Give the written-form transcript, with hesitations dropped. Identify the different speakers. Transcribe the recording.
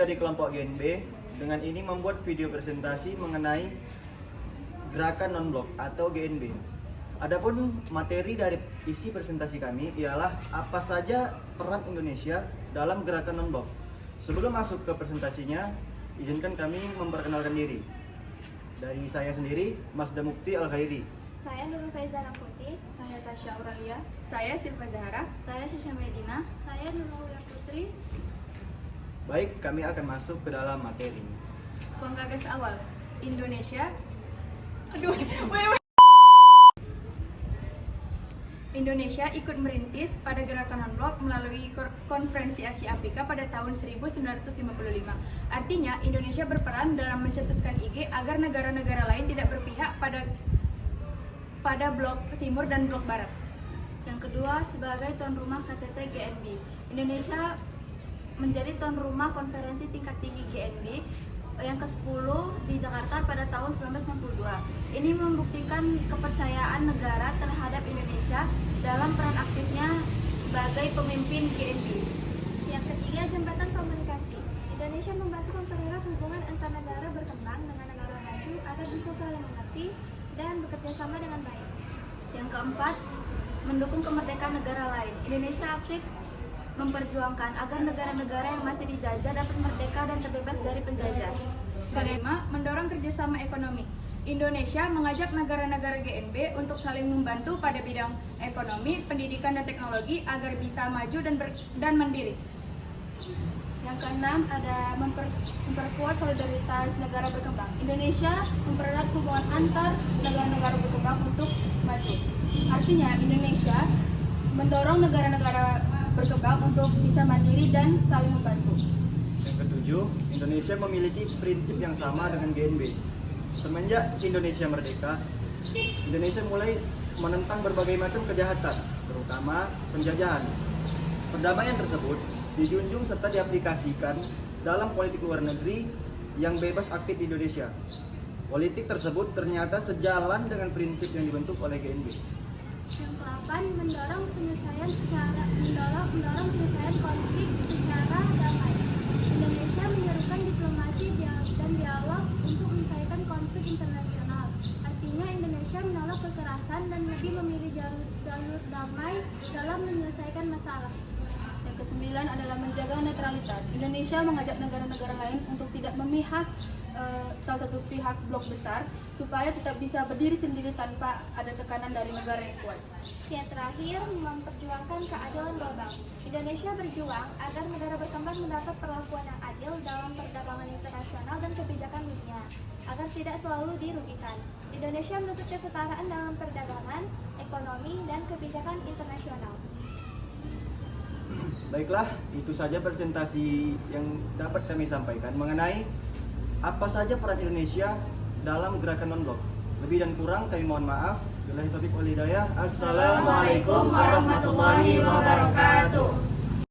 Speaker 1: dari kelompok GNB dengan ini membuat video presentasi mengenai gerakan non-blok atau GNB. Adapun materi dari isi presentasi kami ialah apa saja peran Indonesia dalam gerakan non-blok. Sebelum masuk ke presentasinya, izinkan kami memperkenalkan diri. Dari saya sendiri, Masda Mufti Al-Khairi.
Speaker 2: Saya Nurul Faiza Rangkuti.
Speaker 3: Saya Tasya Auralia. Saya Silva Zahra.
Speaker 2: Saya Syusha Medina. Saya Nurul Putri.
Speaker 1: Baik, kami akan masuk ke dalam materi.
Speaker 3: Penggagas awal Indonesia. Indonesia ikut merintis pada gerakan non-blok melalui Konferensi Asia Afrika pada tahun 1955. Artinya, Indonesia berperan dalam mencetuskan IG agar negara-negara lain tidak berpihak pada blok timur dan blok barat.
Speaker 2: Yang kedua, sebagai tuan rumah KTT GNB. Indonesia menjadi tuan rumah konferensi tingkat tinggi GNB yang ke-10 di Jakarta pada tahun 1992. Ini membuktikan kepercayaan negara terhadap Indonesia dalam peran aktifnya sebagai pemimpin GNB. Yang ketiga, jembatan komunikasi. Indonesia membantu mempererat hubungan antar negara berkembang dengan negara maju agar bisa saling mengerti dan bekerja sama dengan baik. Yang keempat, mendukung kemerdekaan negara lain. Indonesia aktif memperjuangkan agar negara-negara yang masih dijajah dapat merdeka dan terbebas dari penjajah.
Speaker 3: Kelima, mendorong kerjasama ekonomi. Indonesia mengajak negara-negara GNB untuk saling membantu pada bidang ekonomi, pendidikan, dan teknologi agar bisa maju dan mandiri.
Speaker 2: Yang keenam, ada memperkuat solidaritas negara berkembang. Indonesia mempererat hubungan antar negara-negara berkembang untuk maju. Artinya, Indonesia mendorong negara-negara berkembang untuk bisa mandiri dan saling membantu.
Speaker 1: Yang ketujuh, Indonesia memiliki prinsip yang sama dengan GNB. Semenjak Indonesia merdeka, Indonesia mulai menentang berbagai macam kejahatan, terutama penjajahan. Perdamaian tersebut dijunjung serta diaplikasikan dalam politik luar negeri yang bebas aktif di Indonesia. Politik tersebut ternyata sejalan dengan prinsip yang dibentuk oleh GNB.
Speaker 2: Yang ke-8, mendorong penyelesaian konflik secara damai. Indonesia menyerukan diplomasi dan dialog untuk menyelesaikan konflik internasional. Artinya Indonesia menolak kekerasan dan lebih memilih jalur damai dalam menyelesaikan masalah. Yang ke-9 adalah menjaga netralitas. Indonesia mengajak negara-negara lain untuk tidak memihak salah satu pihak blok besar supaya tetap bisa berdiri sendiri tanpa ada tekanan dari negara yang kuat. Yang terakhir, memperjuangkan keadilan global. Indonesia berjuang agar negara berkembang mendapat perlakuan yang adil dalam perdagangan internasional dan kebijakan dunia, agar tidak selalu dirugikan. Indonesia menuntut kesetaraan dalam perdagangan, ekonomi, dan kebijakan internasional.
Speaker 1: Baiklah, itu saja presentasi yang dapat kami sampaikan mengenai apa saja peran Indonesia dalam gerakan non-blok. Lebih dan kurang kami mohon maaf. Billahi taufiq wal hidayah. Assalamualaikum warahmatullahi wabarakatuh.